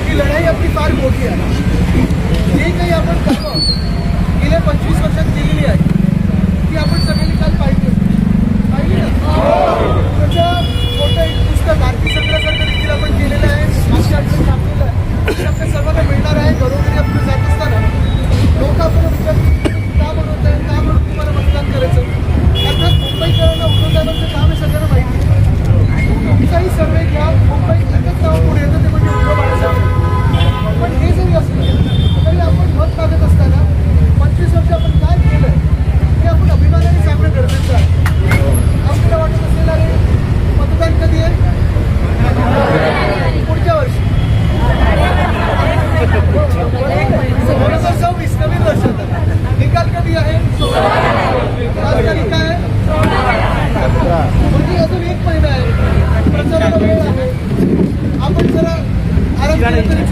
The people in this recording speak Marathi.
ही लढाई आपली फार मोठी आहे. जे काही आपण कामं गेल्या 25 वर्षात केलेली आहे ती आपण सगळ्यांनी काल पाहिली ना. त्याचं मोठं एक पुस्तक आरती संग्रहासारखं देखील आपण केलेलं आहे. मागच्या आठवड्यात छापलेलं आहे. ते आपल्या सर्वांना मिळणार आहे. घरोघरी आपण जात असताना लोक आपल्याला विचारतात का बनवत आहे, का म्हणून तुम्हाला मतदान करायचं. अर्थात मुंबईकरांना उद्धवसाहेबांचं काम हे सगळ्यांना माहिती आहे. तुमचाही सर्वे घ्या. मुंबई एकच नाव पुढे येतं ते म्हणजे उद्धव बाळासाहेब. पण हे जरी असलं तरी आपण मत मागत असताना 25 वर्ष आपण काय केलंय हे आपण अभिमानाने सांगणं गरजेचं आहे. आपल्याला वाटत असेल अरे मतदान कधी आहे, पुढच्या वर्षी 2026 नवीन वर्षात. निकाल कधी आहे, 16 तारीख आहे, म्हणजे अजून 1 महिना आहे. प्रचाराला वेळ आहे. आपण जरा आराम केला तरी